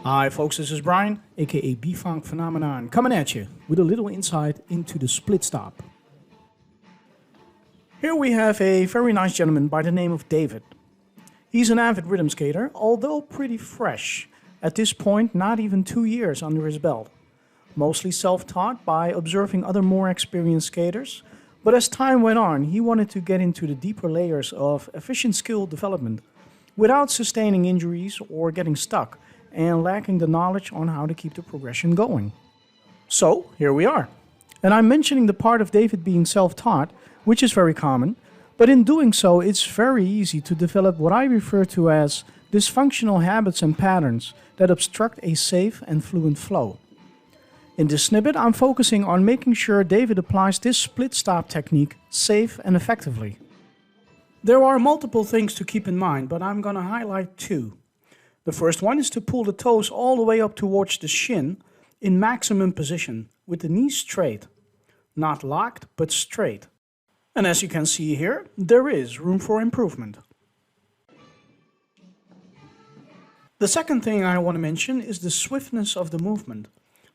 Hi folks, this is Brian, aka Bfunkphenomenon, coming at you with a little insight into the split stop. Here we have a very nice gentleman by the name of David. He's an avid rhythm skater, although pretty fresh. At this point, not even 2 years under his belt. Mostly self-taught by observing other more experienced skaters, but as time went on, he wanted to get into the deeper layers of efficient skill development without sustaining injuries or getting stuck and lacking the knowledge on how to keep the progression going. So, here we are. And I'm mentioning the part of David being self-taught, which is very common, but in doing so, it's very easy to develop what I refer to as dysfunctional habits and patterns that obstruct a safe and fluent flow. In this snippet, I'm focusing on making sure David applies this split stop technique safe and effectively. There are multiple things to keep in mind, but I'm going to highlight 2. The first one is to pull the toes all the way up towards the shin in maximum position with the knees straight. Not locked, but straight. And as you can see here, there is room for improvement. The second thing I want to mention is the swiftness of the movement,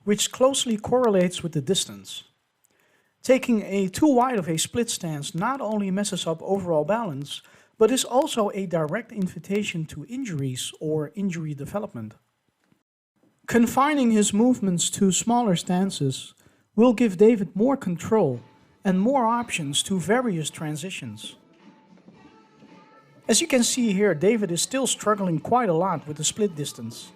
which closely correlates with the distance. Taking a too wide of a split stance not only messes up overall balance, but is also a direct invitation to injuries or injury development. Confining his movements to smaller stances will give David more control and more options to various transitions. As you can see here, David is still struggling quite a lot with the split distance.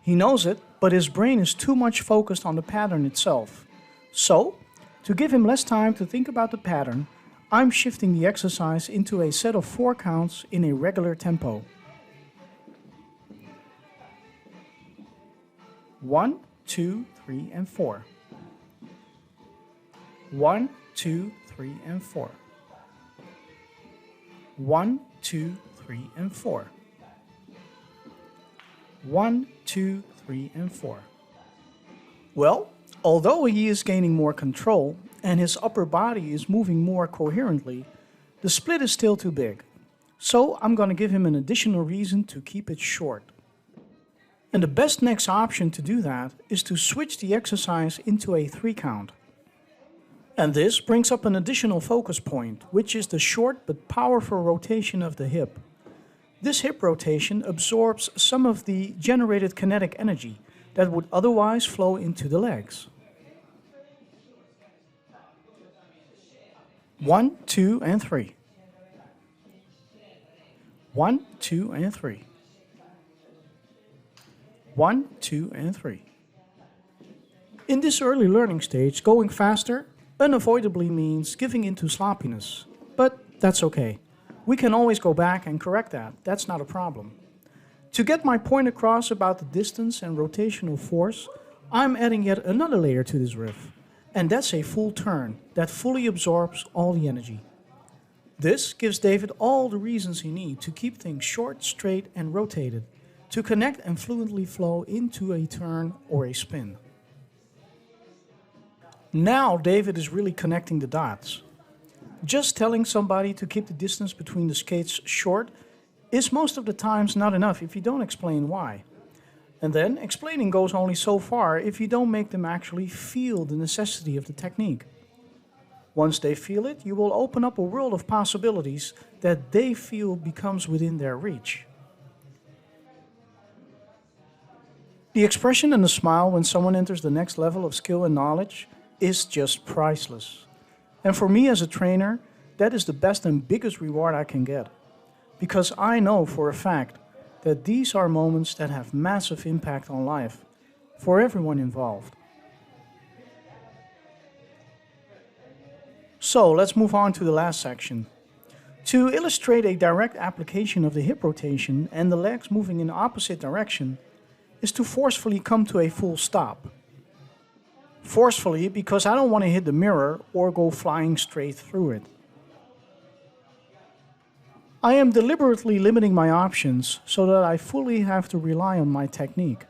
He knows it, but his brain is too much focused on the pattern itself. So, to give him less time to think about the pattern, I'm shifting the exercise into a set of 4 counts in a regular tempo. 1, 2, 3, and 4. 1, 2, 3, and 4. 1, 2, 3, and 4. 1, 2, 3, and 4. Well, although he is gaining more control and his upper body is moving more coherently, the split is still too big. So I'm going to give him an additional reason to keep it short. And the best next option to do that is to switch the exercise into a 3 count. And this brings up an additional focus point, which is the short but powerful rotation of the hip. This hip rotation absorbs some of the generated kinetic energy that would otherwise flow into the legs. 1, 2, and 3. 1, 2, and 3. 1, 2, and 3. In this early learning stage, going faster unavoidably means giving into sloppiness, but that's okay. We can always go back and correct that. That's not a problem. To get my point across about the distance and rotational force, I'm adding yet another layer to this riff. And that's a full turn that fully absorbs all the energy. This gives David all the reasons he needs to keep things short, straight, and rotated, to connect and fluently flow into a turn or a spin. Now David is really connecting the dots. Just telling somebody to keep the distance between the skates short is most of the times not enough if you don't explain why. And then explaining goes only so far if you don't make them actually feel the necessity of the technique. Once they feel it, you will open up a world of possibilities that they feel becomes within their reach. The expression and the smile when someone enters the next level of skill and knowledge is just priceless. And for me as a trainer, that is the best and biggest reward I can get. Because I know for a fact that these are moments that have massive impact on life for everyone involved. So let's move on to the last section. To illustrate a direct application of the hip rotation and the legs moving in the opposite direction is to forcefully come to a full stop. Forcefully because I don't want to hit the mirror or go flying straight through it. I am deliberately limiting my options so that I fully have to rely on my technique.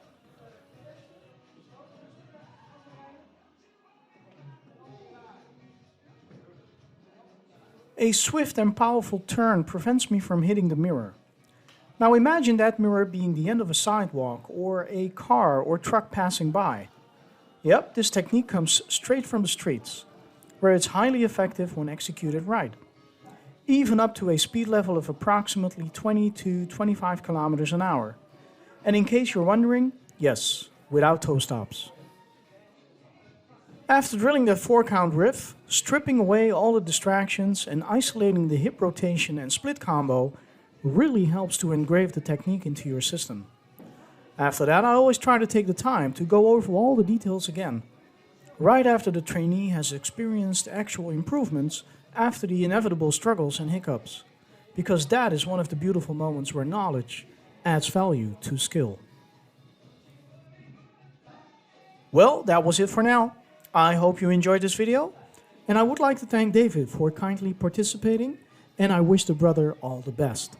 A swift and powerful turn prevents me from hitting the mirror. Now imagine that mirror being the end of a sidewalk or a car or truck passing by. Yep, this technique comes straight from the streets, where it's highly effective when executed right. Even up to a speed level of approximately 20 to 25 kilometers an hour. And in case you're wondering, yes, without toe stops. After drilling that 4-count riff, stripping away all the distractions and isolating the hip rotation and split combo really helps to engrave the technique into your system. After that, I always try to take the time to go over all the details again, right after the trainee has experienced actual improvements after the inevitable struggles and hiccups, because that is one of the beautiful moments where knowledge adds value to skill. Well, that was it for now. I hope you enjoyed this video, and I would like to thank David for kindly participating, and I wish the brother all the best.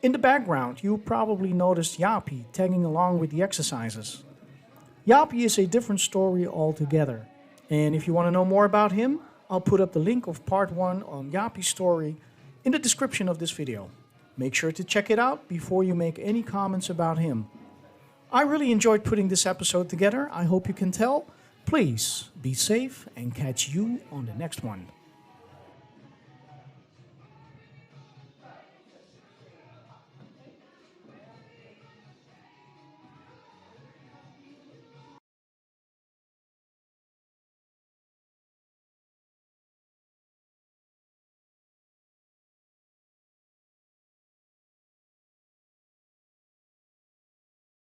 In the background, you probably noticed Japie tagging along with the exercises. Japie is a different story altogether, and if you want to know more about him, I'll put up the link of part 1 on Japie's story in the description of this video. Make sure to check it out before you make any comments about him. I really enjoyed putting this episode together, I hope you can tell. Please be safe and catch you on the next one.